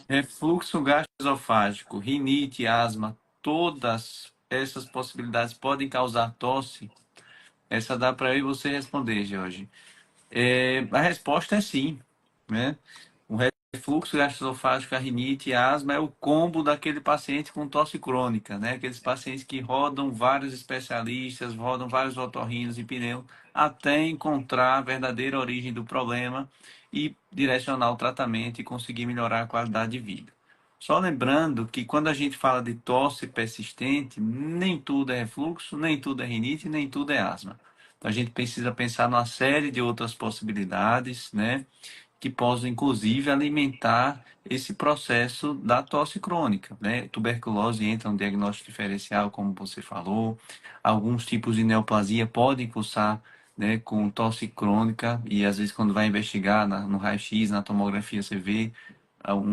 Refluxo gastroesofágico, rinite, asma, todas essas possibilidades podem causar tosse? Essa dá para eu e você responder, Jorge. A resposta é sim, né? O refluxo gastroesofágico, a rinite e a asma é o combo daquele paciente com tosse crônica, né? Aqueles pacientes que rodam vários especialistas, rodam vários otorrinos e pneu, até encontrar a verdadeira origem do problema e direcionar o tratamento e conseguir melhorar a qualidade de vida. Só lembrando que quando a gente fala de tosse persistente, nem tudo é refluxo, nem tudo é rinite, nem tudo é asma. Então, a gente precisa pensar numa série de outras possibilidades, né? Que possam, inclusive, alimentar esse processo da tosse crônica, né? Tuberculose entra no diagnóstico diferencial, como você falou. Alguns tipos de neoplasia podem cursar, né, com tosse crônica e, às vezes, quando vai investigar no raio-x, na tomografia, você vê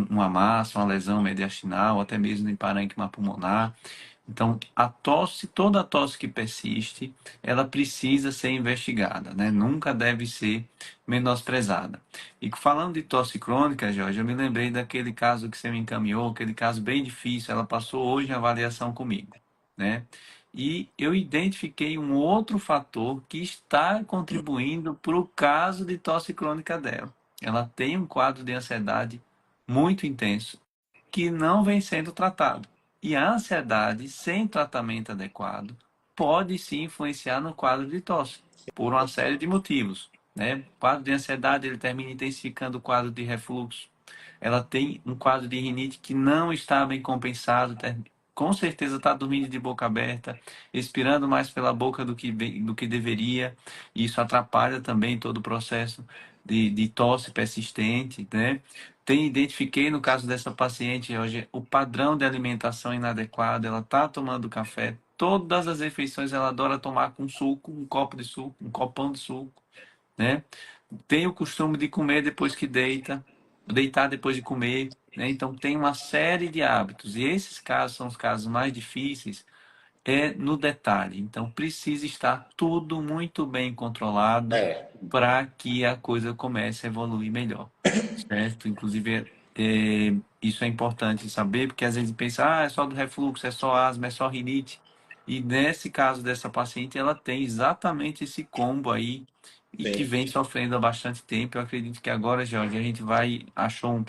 uma massa, uma lesão mediastinal, até mesmo em parênquima pulmonar. Então, a tosse, toda a tosse que persiste, ela precisa ser investigada, né? Nunca deve ser menosprezada. E falando de tosse crônica, Jorge, eu me lembrei daquele caso que você me encaminhou, aquele caso bem difícil, ela passou hoje em avaliação comigo, né? E eu identifiquei um outro fator que está contribuindo para o caso de tosse crônica dela. Ela tem um quadro de ansiedade muito intenso que não vem sendo tratado. E a ansiedade, sem tratamento adequado, pode sim influenciar no quadro de tosse, por uma série de motivos, né? O quadro de ansiedade, ele termina intensificando o quadro de refluxo. Ela tem um quadro de rinite que não está bem compensado, com certeza está dormindo de boca aberta, expirando mais pela boca do que deveria. Isso atrapalha também todo o processo de tosse persistente, né? Identifiquei no caso dessa paciente hoje o padrão de alimentação inadequado. Ela está tomando café, todas as refeições ela adora tomar com suco, um copo de suco, um copão de suco, né? Tem o costume de comer depois que deita, deitar depois de comer, né? Então tem uma série de hábitos e esses casos são os casos mais difíceis, no detalhe. Então precisa estar tudo muito bem controlado É, para que a coisa comece a evoluir melhor, certo? Inclusive, isso é importante saber, porque às vezes pensa, é só do refluxo, é só asma, é só rinite. E nesse caso dessa paciente, ela tem exatamente esse combo aí e que sim. vem sofrendo há bastante tempo. Eu acredito que agora, Jorge, a gente achou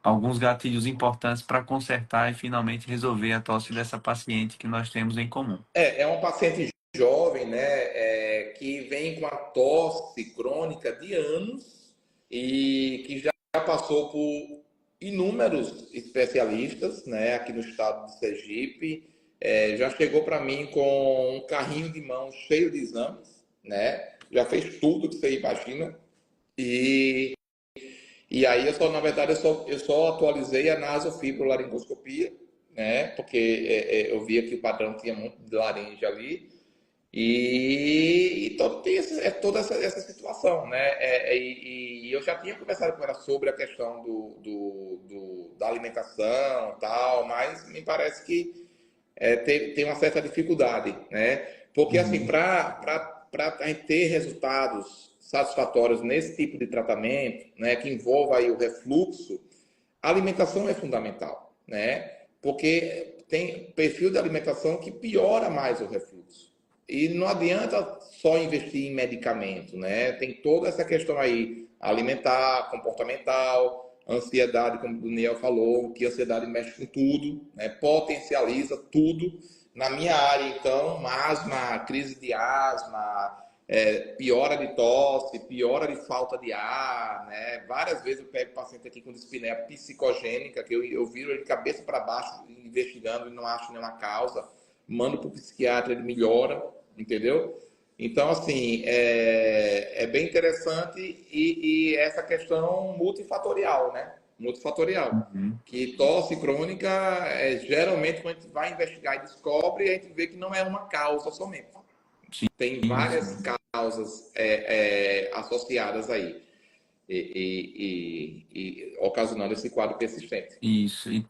alguns gatilhos importantes para consertar e finalmente resolver a tosse dessa paciente que nós temos em comum. É uma paciente jovem, né, que vem com a tosse crônica de anos e que já passou por inúmeros especialistas, né, aqui no estado de Sergipe. Já chegou para mim com um carrinho de mão cheio de exames, né, já fez tudo que você imagina. E, e aí na verdade, eu só atualizei a nasofibrolaringoscopia, né, porque eu via que o padrão tinha muito de laringe ali. E tem toda essa situação, né? E eu já tinha conversado com ela sobre a questão da alimentação e tal, mas me parece que tem uma certa dificuldade, né? Porque, assim, Uhum. para a gente ter resultados satisfatórios nesse tipo de tratamento, né, que envolva aí o refluxo, a alimentação é fundamental, né? Porque tem perfil de alimentação que piora mais o refluxo. E não adianta só investir em medicamento, né? Tem toda essa questão aí alimentar, comportamental, ansiedade, como o Daniel falou, que a ansiedade mexe com tudo, né? Potencializa tudo. Na minha área, então, asma, crise de asma, piora de tosse, piora de falta de ar, né? Várias vezes eu pego paciente aqui com dispneia psicogênica, que eu viro ele de cabeça para baixo investigando e não acho nenhuma causa, mando para o psiquiatra, ele melhora, entendeu? Então, assim, é bem interessante e essa questão multifatorial, né? Multifatorial. Uhum. Que tosse crônica, geralmente, quando a gente vai investigar e descobre, a gente vê que não é uma causa somente. Tem Sim, várias sim. causas associadas aí e ocasionando esse quadro persistente. Isso. E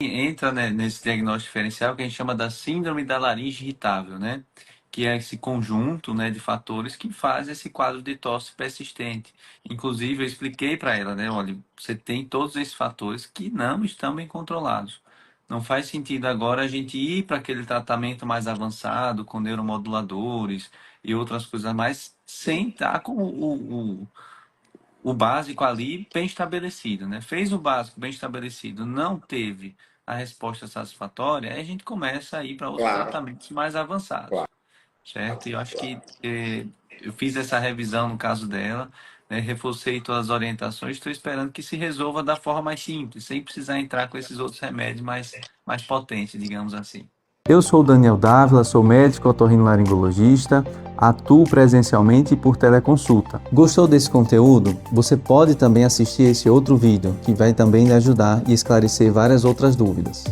entra, né, nesse diagnóstico diferencial que a gente chama da síndrome da laringe irritável, né? que é esse conjunto, né, de fatores que faz esse quadro de tosse persistente. Inclusive, eu expliquei para ela, né, olha, você tem todos esses fatores que não estão bem controlados. Não faz sentido agora a gente ir para aquele tratamento mais avançado, com neuromoduladores e outras coisas mais, sem estar com o básico ali bem estabelecido, né? Fez o básico bem estabelecido, não teve a resposta satisfatória, aí a gente começa a ir para outros Claro, tratamentos mais avançados, claro, certo? E eu acho claro. que eu fiz essa revisão no caso dela, né? Reforcei todas as orientações, estou esperando que se resolva da forma mais simples, sem precisar entrar com esses outros remédios mais potentes, digamos assim. Eu sou o Daniel Dávila, sou médico otorrinolaringologista, atuo presencialmente e por teleconsulta. Gostou desse conteúdo? Você pode também assistir esse outro vídeo, que vai também lhe ajudar e esclarecer várias outras dúvidas.